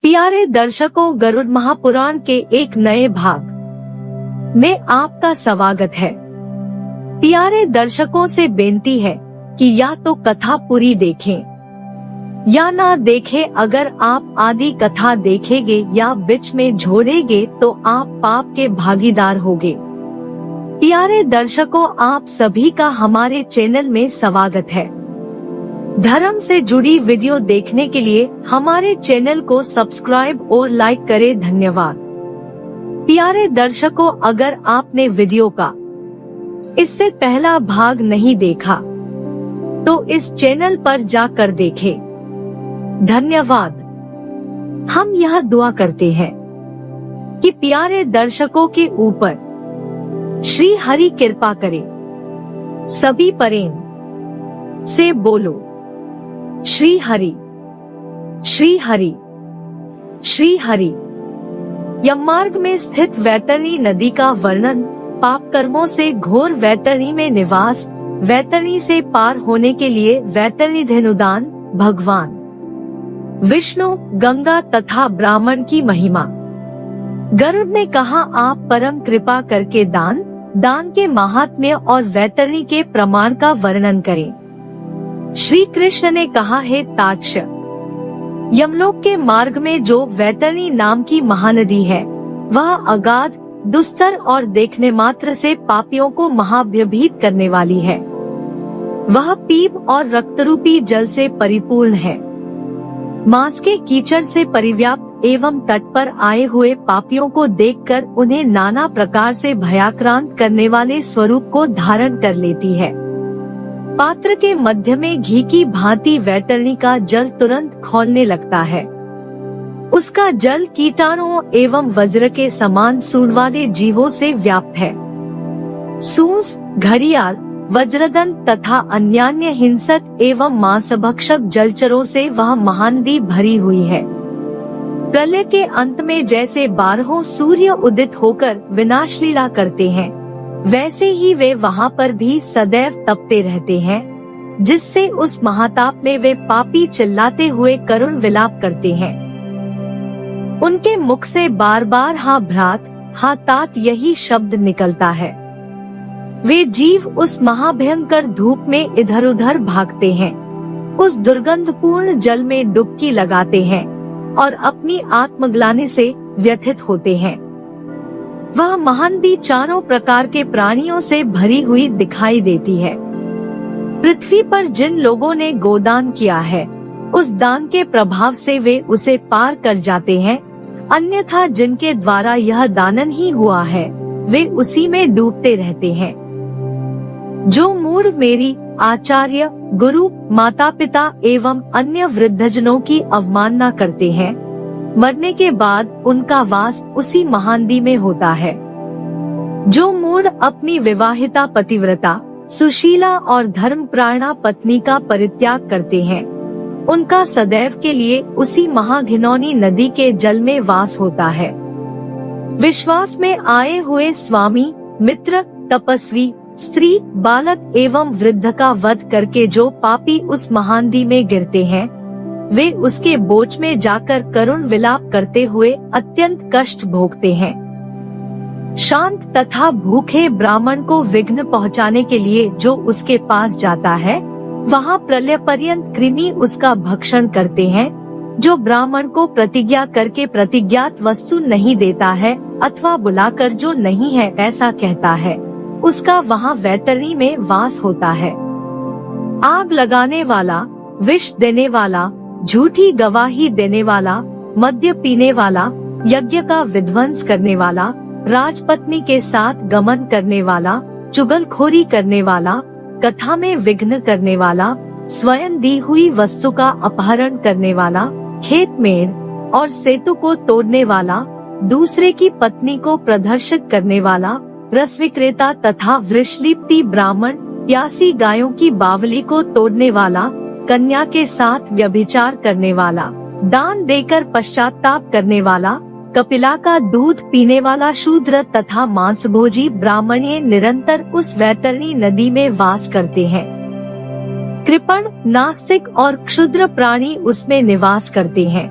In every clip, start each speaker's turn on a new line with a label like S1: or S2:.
S1: प्यारे दर्शकों, गरुड़ महापुराण के एक नए भाग में आपका स्वागत है। प्यारे दर्शकों से बेनती है कि या तो कथा पूरी देखें या ना देखें। अगर आप आधी कथा देखेंगे या बीच में छोड़ेंगे तो आप पाप के भागीदार होंगे। प्यारे दर्शकों, आप सभी का हमारे चैनल में स्वागत है। धर्म से जुड़ी वीडियो देखने के लिए हमारे चैनल को सब्सक्राइब और लाइक करें। धन्यवाद। प्यारे दर्शकों, अगर आपने वीडियो का इससे पहला भाग नहीं देखा तो इस चैनल पर जाकर देखें। धन्यवाद। हम यह दुआ करते हैं कि प्यारे दर्शकों के ऊपर श्री हरि कृपा करे। सभी प्रेम से बोलो श्री हरि, श्री हरि, श्री हरि। यम मार्ग में स्थित वैतरणी नदी का वर्णन। पाप कर्मों से घोर वैतरणी में निवास, वैतरणी से पार होने के लिए वैतरणी धेनुदान, भगवान विष्णु, गंगा तथा ब्राह्मण की महिमा। गरुड़ ने कहा, आप परम कृपा करके दान के महात्म्य और वैतरणी के प्रमाण का वर्णन करें। श्री कृष्ण ने कहा, हे ताक्ष, यमलोक के मार्ग में जो वैतरणी नाम की महानदी है वह अगाध, दुस्तर और देखने मात्र से पापियों को महाभयभीत करने वाली है। वह पीप और रक्तरूपी जल से परिपूर्ण है। मांस के कीचड़ से परिव्याप्त एवं तट पर आए हुए पापियों को देखकर उन्हें नाना प्रकार से भयाक्रांत करने वाले स्वरूप को धारण कर लेती है। पात्र के मध्य में घी की भांति वैतरणी का जल तुरंत खौलने लगता है। उसका जल कीटाणुओं एवं वज्र के समान सूंड वाले जीवों से व्याप्त है। सूंस, घड़ियाल, वज्रदन तथा अन्यान्य हिंसक एवं मांसभक्षक जलचरों से वह महानदी भरी हुई है। प्रलय के अंत में जैसे 12 सूर्य उदित होकर विनाश लीला करते हैं, वैसे ही वे वहाँ पर भी सदैव तपते रहते हैं, जिससे उस महाताप में वे पापी चिल्लाते हुए करुण विलाप करते हैं। उनके मुख से बार बार हा भ्रात, हा तात यही शब्द निकलता है। वे जीव उस महाभयंकर धूप में इधर उधर भागते हैं, उस दुर्गंधपूर्ण जल में डुबकी लगाते हैं और अपनी आत्मग्लानि से व्यथित होते हैं। वह महानदी चारों प्रकार के प्राणियों से भरी हुई दिखाई देती है। पृथ्वी पर जिन लोगों ने गोदान किया है, उस दान के प्रभाव से वे उसे पार कर जाते हैं। अन्यथा जिनके द्वारा यह दानन ही हुआ है, वे उसी में डूबते रहते हैं। जो मूढ़ मेरी, आचार्य, गुरु, माता पिता एवं अन्य वृद्धजनों की अवमानना करते हैं, मरने के बाद उनका वास उसी महानदी में होता है। जो मूढ़ अपनी विवाहिता पतिव्रता, सुशीला और धर्मप्राणा पत्नी का परित्याग करते हैं, उनका सदैव के लिए उसी महाघिनौनी नदी के जल में वास होता है। विश्वास में आए हुए स्वामी, मित्र, तपस्वी, स्त्री, बालक एवं वृद्ध का वध करके जो पापी उस महानदी में गिरते हैं, वे उसके बोझ में जाकर करुण विलाप करते हुए अत्यंत कष्ट भोगते हैं। शांत तथा भूखे ब्राह्मण को विघ्न पहुंचाने के लिए जो उसके पास जाता है, वहाँ प्रलय पर्यंत कृमि उसका भक्षण करते हैं। जो ब्राह्मण को प्रतिज्ञा करके प्रतिज्ञात वस्तु नहीं देता है अथवा बुलाकर जो नहीं है ऐसा कहता है, उसका वहाँ वैतरणी में वास होता है। आग लगाने वाला, विष देने वाला, झूठी गवाही देने वाला, मद्य पीने वाला, यज्ञ का विध्वंस करने वाला, राजपत्नी के साथ गमन करने वाला, चुगलखोरी करने वाला, कथा में विघ्न करने वाला, स्वयं दी हुई वस्तु का अपहरण करने वाला, खेत में और सेतु को तोड़ने वाला, दूसरे की पत्नी को प्रदर्शित करने वाला, रस विक्रेता तथा वृषलिप्ति ब्राह्मण, प्यासी गायों की बावली को तोड़ने वाला, कन्या के साथ व्यभिचार करने वाला, दान देकर पश्चाताप करने वाला, कपिला का दूध पीने वाला शूद्र तथा मांसभोजी ब्राह्मण ये निरंतर उस वैतरणी नदी में वास करते हैं। कृपण, नास्तिक और क्षुद्र प्राणी उसमें निवास करते हैं।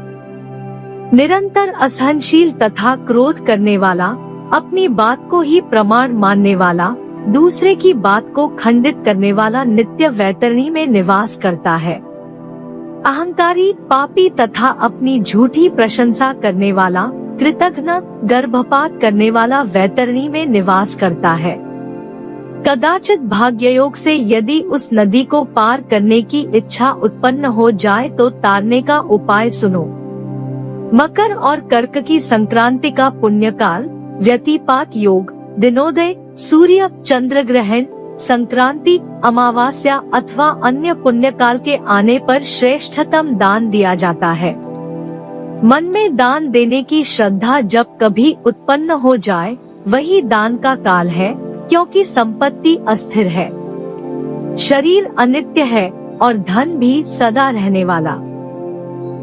S1: निरंतर असहनशील तथा क्रोध करने वाला, अपनी बात को ही प्रमाण मानने वाला, दूसरे की बात को खंडित करने वाला नित्य वैतरणी में निवास करता है। अहंकारी, पापी तथा अपनी झूठी प्रशंसा करने वाला, कृतघ्न, गर्भपात करने वाला वैतरणी में निवास करता है। कदाचित भाग्ययोग से यदि उस नदी को पार करने की इच्छा उत्पन्न हो जाए तो तारने का उपाय सुनो। मकर और कर्क की संक्रांति का पुण्यकाल, व्यतिपात योग, दिनोदय, सूर्य चंद्र ग्रहण, संक्रांति, अमावस्या अथवा अन्य पुण्यकाल के आने पर श्रेष्ठतम दान दिया जाता है। मन में दान देने की श्रद्धा जब कभी उत्पन्न हो जाए वही दान का काल है, क्योंकि संपत्ति अस्थिर है, शरीर अनित्य है और धन भी सदा रहने वाला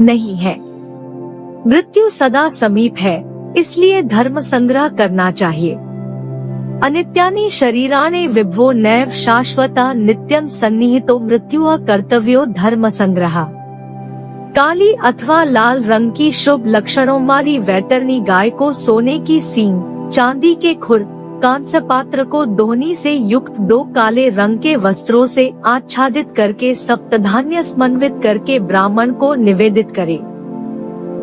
S1: नहीं है। मृत्यु सदा समीप है, इसलिए धर्म संग्रह करना चाहिए। अनित्यानि शरीराणि विभवो नैव शाश्वता नित्यं सन्निहितो मृत्युः कर्तव्यो धर्म संग्रह। काली अथवा लाल रंग की शुभ लक्षणों वाली वैतरणी गाय को सोने की सींग, चांदी के खुर, कांस्य पात्र को दोहनी से युक्त 2 काले रंग के वस्त्रों से आच्छादित करके सप्तधान्य समन्वित करके ब्राह्मण को निवेदित करे।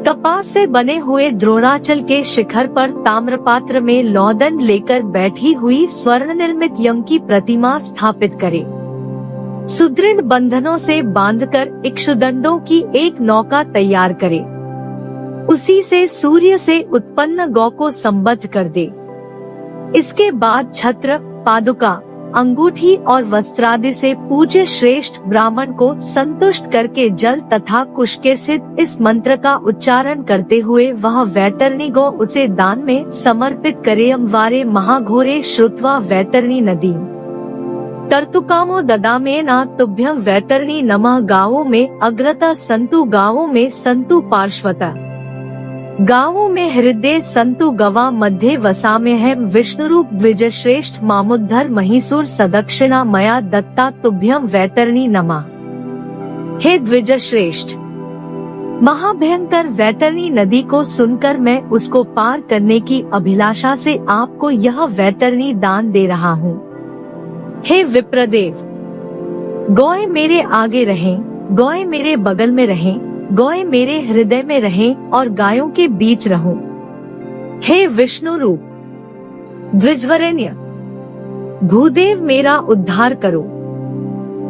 S1: कपास से बने हुए द्रोणाचल के शिखर पर ताम्रपात्र में लौदंड लेकर बैठी हुई स्वर्ण निर्मित यम की प्रतिमा स्थापित करे। सुदृढ़ बंधनों से बांधकर इक्षुदंडों की एक नौका तैयार करे। उसी से सूर्य से उत्पन्न गौ को संबद्ध कर दे। इसके बाद छत्र, पादुका, अंगूठी और वस्त्रादि से पूज्य श्रेष्ठ ब्राह्मण को संतुष्ट करके जल तथा कुश के सिद्ध इस मंत्र का उच्चारण करते हुए वह वैतरणी गौ उसे दान में समर्पित करे। अम्वारे महाघोरे श्रुत्वा वैतरणी नदी तर्तुकामो ददामेना तुभ्यं वैतरणी नमः। गावों में अग्रता संतु, गावों में संतु पार्श्वता, गावों में हृदय संतु, गवा मध्य वसाम्यहं। विष्णुरूप द्विज श्रेष्ठ मामुद्धर महिसूर सदक्षिणा मया दत्ता तुभ्यं वैतरणी नमः। हे द्विज श्रेष्ठ, महाभयंकर वैतरणी नदी को सुनकर मैं उसको पार करने की अभिलाषा से आपको यह वैतरणी दान दे रहा हूँ। हे विप्रदेव, गौएं मेरे आगे रहें, गौएं मेरे बगल में रहें, गौएं मेरे हृदय में रहें और गायों के बीच रहूं। हे विष्णु रूप द्विजवरेण्य, भूदेव मेरा उद्धार करो।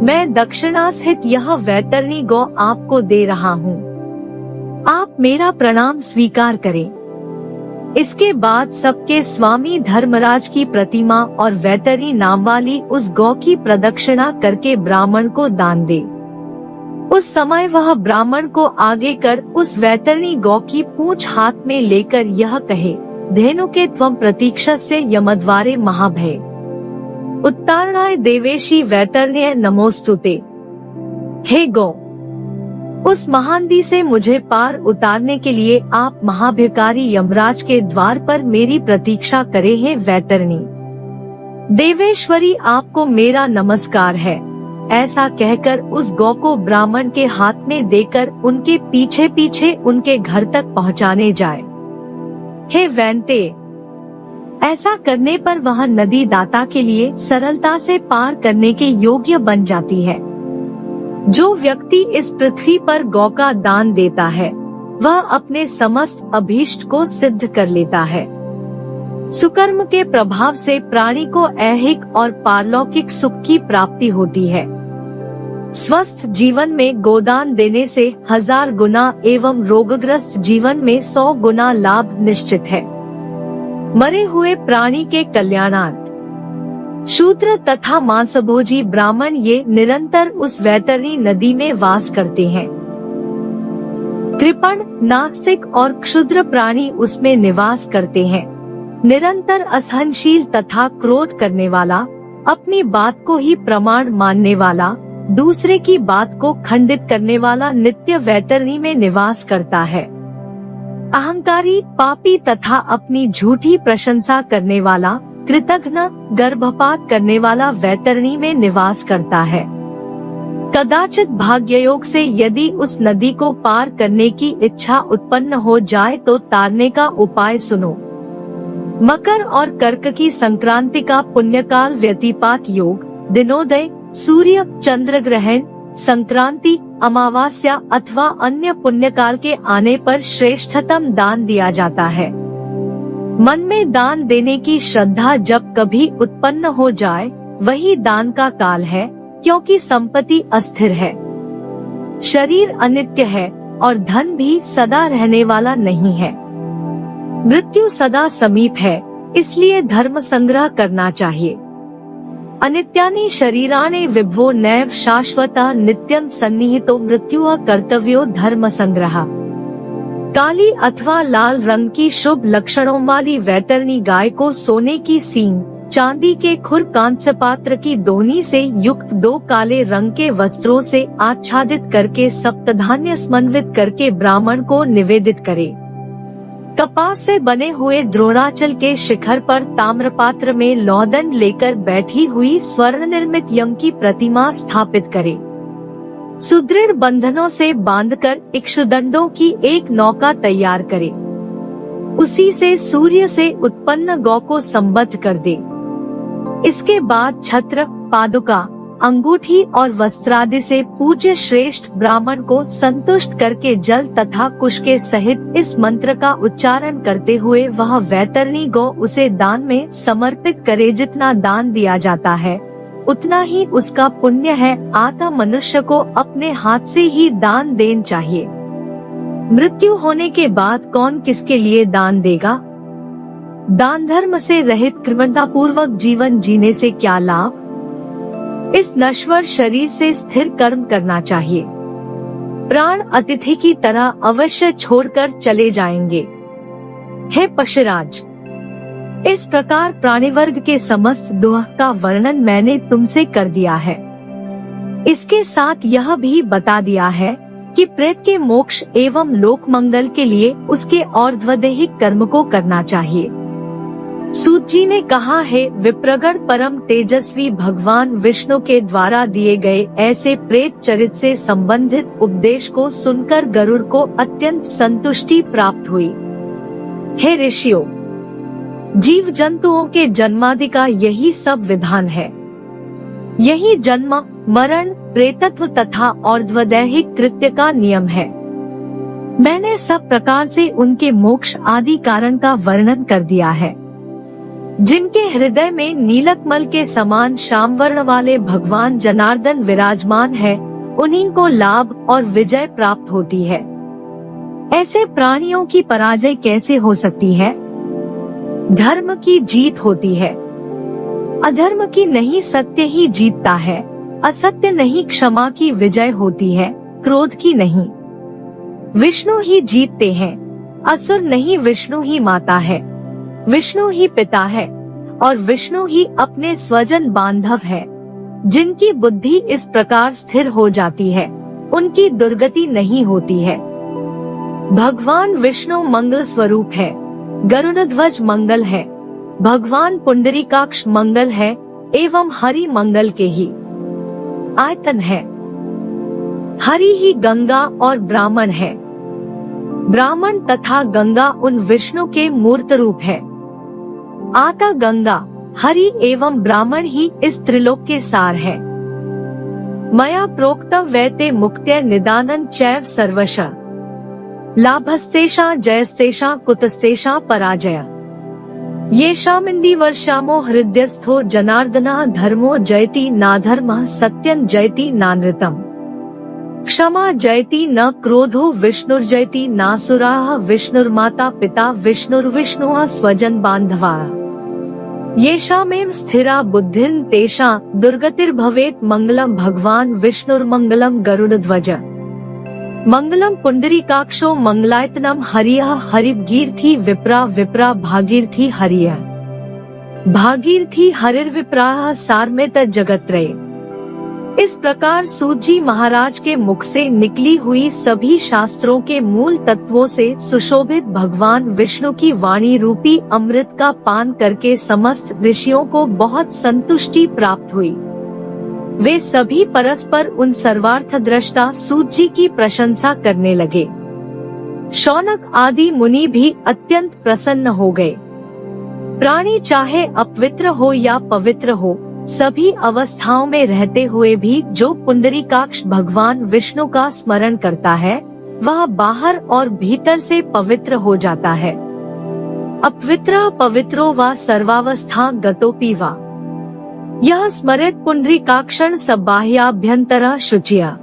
S1: मैं दक्षिणा स्थित यह वैतरणी गौ आपको दे रहा हूँ, आप मेरा प्रणाम स्वीकार करें। इसके बाद सबके स्वामी धर्मराज की प्रतिमा और वैतरणी नाम वाली उस गौ की प्रदक्षिणा करके ब्राह्मण को दान दे। उस समय वह ब्राह्मण को आगे कर उस वैतरणी गौ की पूंछ हाथ में लेकर यह कहे, धेनु के त्वं प्रतीक्षस्य यमद्वारे महाभय उत्तारणाय देवेशी वैतरण्य नमोस्तुते। हे गौ, उस महानदी से मुझे पार उतारने के लिए आप महाभिकारी यमराज के द्वार पर मेरी प्रतीक्षा करे हैं। वैतरणी देवेश्वरी, आपको मेरा नमस्कार है। ऐसा कहकर उस गौ को ब्राह्मण के हाथ में देकर उनके पीछे पीछे उनके घर तक पहुंचाने जाए। हे वैन्ते, ऐसा करने पर वह नदी दाता के लिए सरलता से पार करने के योग्य बन जाती है। जो व्यक्ति इस पृथ्वी पर गौ का दान देता है वह अपने समस्त अभीष्ट को सिद्ध कर लेता है। सुकर्म के प्रभाव से प्राणी को ऐहिक और पारलौकिक सुख की प्राप्ति होती है। स्वस्थ जीवन में गोदान देने से 1000 गुना एवं रोगग्रस्त जीवन में 100 गुना लाभ निश्चित है। मरे हुए प्राणी के कल्याणार्थ शूद्र तथा मांसभोजी ब्राह्मण ये निरंतर उस वैतरणी नदी में वास करते हैं। कृपण, नास्तिक और क्षुद्र प्राणी उसमें निवास करते हैं। निरंतर असहनशील तथा क्रोध करने वाला, अपनी बात को ही प्रमाण मानने वाला, दूसरे की बात को खंडित करने वाला नित्य वैतरणी में निवास करता है। अहंकारी, पापी तथा अपनी झूठी प्रशंसा करने वाला, कृतघ्न, गर्भपात करने वाला वैतरणी में निवास करता है। कदाचित भाग्ययोग से यदि उस नदी को पार करने की इच्छा उत्पन्न हो जाए तो तारने का उपाय सुनो। मकर और कर्क की संक्रांति का पुण्यकाल व्यतिपात योग, दिनोदय, सूर्य चंद्र ग्रहण, संक्रांति, अमावस्या अथवा अन्य पुण्यकाल के आने पर श्रेष्ठतम दान दिया जाता है। मन में दान देने की श्रद्धा जब कभी उत्पन्न हो जाए वही दान का काल है, क्योंकि संपत्ति अस्थिर है, शरीर अनित्य है और धन भी सदा रहने वाला नहीं है। मृत्यु सदा समीप है, इसलिए धर्म संग्रह करना चाहिए। अनित्यानि शरीराणि विभो नैव शाश्वता नित्यं सन्निहितो मृत्युः कर्तव्यो धर्म संग्रह। काली अथवा लाल रंग की शुभ लक्षणों वाली वैतरणी गाय को सोने की सींग, चांदी के खुर, कांस्य पात्र की दोहनी से युक्त 2 काले रंग के वस्त्रों से आच्छादित करके सप्तधान्य समन्वित करके ब्राह्मण को निवेदित करे। कपास से बने हुए द्रोणाचल के शिखर पर ताम्रपात्र में लौदंड लेकर बैठी हुई स्वर्ण निर्मित यम की प्रतिमा स्थापित करे। सुदृढ़ बंधनों से बांधकर इक्षुदंडों की एक नौका तैयार करे। उसी से सूर्य से उत्पन्न गौ को संबद्ध कर दे। इसके बाद छत्र, पादुका, अंगूठी और वस्त्रादि से पूज्य श्रेष्ठ ब्राह्मण को संतुष्ट करके जल तथा कुश के सहित इस मंत्र का उच्चारण करते हुए वह वैतरणी गौ उसे दान में समर्पित करे। जितना दान दिया जाता है उतना ही उसका पुण्य है। आता मनुष्य को अपने हाथ से ही दान देना चाहिए। मृत्यु होने के बाद कौन किसके लिए दान देगा? दान धर्म से रहित कृमणता पूर्वक जीवन जीने से क्या लाभ? इस नश्वर शरीर से स्थिर कर्म करना चाहिए। प्राण अतिथि की तरह अवश्य छोड़कर चले जाएंगे। हे पक्षराज, इस प्रकार प्राणी वर्ग के समस्त दोह का वर्णन मैंने तुमसे कर दिया है। इसके साथ यह भी बता दिया है कि प्रेत के मोक्ष एवं लोक मंगल के लिए उसके और्ध्वदेहिक कर्म को करना चाहिए। सूत जी ने कहा है, विप्रगण परम तेजस्वी भगवान विष्णु के द्वारा दिए गए ऐसे प्रेत चरित से संबंधित उपदेश को सुनकर गरुड़ को अत्यंत संतुष्टि प्राप्त हुई। हे ऋषियों, जीव जंतुओं के जन्मादि का यही सब विधान है। यही जन्म, मरण, प्रेतत्व तथा और्ध्वदैहिक कृत्य का नियम है। मैंने सब प्रकार से उनके मोक्ष आदि कारण का वर्णन कर दिया है। जिनके हृदय में नीलकमल के समान श्याम वर्ण वाले भगवान जनार्दन विराजमान है, उन्हीं को लाभ और विजय प्राप्त होती है। ऐसे प्राणियों की पराजय कैसे हो सकती है? धर्म की जीत होती है, अधर्म की नहीं, सत्य ही जीतता है। असत्य नहीं, क्षमा की विजय होती है, क्रोध की नहीं। विष्णु ही जीतते हैं, असुर नहीं, विष्णु ही माता है, विष्णु ही पिता है और विष्णु ही अपने स्वजन बांधव है। जिनकी बुद्धि इस प्रकार स्थिर हो जाती है, उनकी दुर्गति नहीं होती है। भगवान विष्णु मंगल स्वरूप है, गरुड़ध्वज मंगल है, भगवान पुंडरीकाक्ष मंगल है एवं हरि मंगल के ही आयतन है। हरि ही गंगा और ब्राह्मण है। ब्राह्मण तथा गंगा उन विष्णु के मूर्त रूप है। आता गंगा, हरि एवं ब्राह्मण ही इस त्रिलोक के सार है। मया प्रोक्तम वैते मुक्त्यै निदानं चैव सर्वश लाभस्तेषां जयस्तेषां कुतस्तेषां पराजय। येषामिन्दि वर्षामो हृदयस्थो जनार्दनः धर्मो जयति नाधर्मः सत्यं जयति नानृतम्। क्षमा जयति न क्रोधो विष्णुर्जयति नासुराः विष्णुर्माता पिता विष्णुर्विष्णुः स्वजन बान्धवाः। येषामेव स्थिरा बुद्धिर्न तेषां दुर्गतिर्भवेत्। मंगलम भगवान विष्णुर्मंगलम गरुड़ध्वज मंगलम पुंडरीकाक्षो मंगलायतनम हरियः हरिर्गीर्थी विप्रा विप्रा भागीरथी हरियः भागीरथी हरिर्विप्राः सारमेत जगत्रये। इस प्रकार सूत जी महाराज के मुख से निकली हुई सभी शास्त्रों के मूल तत्वों से सुशोभित भगवान विष्णु की वाणी रूपी अमृत का पान करके समस्त ऋषियों को बहुत संतुष्टि प्राप्त हुई। वे सभी परस्पर उन सर्वार्थ दृष्टा सूत जी की प्रशंसा करने लगे। शौनक आदि मुनि भी अत्यंत प्रसन्न हो गए। प्राणी चाहे अपवित्र हो या पवित्र हो, सभी अवस्थाओं में रहते हुए भी जो पुंडरीकाक्ष भगवान विष्णु का स्मरण करता है, वह बाहर और भीतर से पवित्र हो जाता है। अपवित्र पवित्रो वा सर्वावस्था गतोपि वा, यह स्मरेत पुंडरीकाक्षं सबाह्याभ्यंतर शुचिया।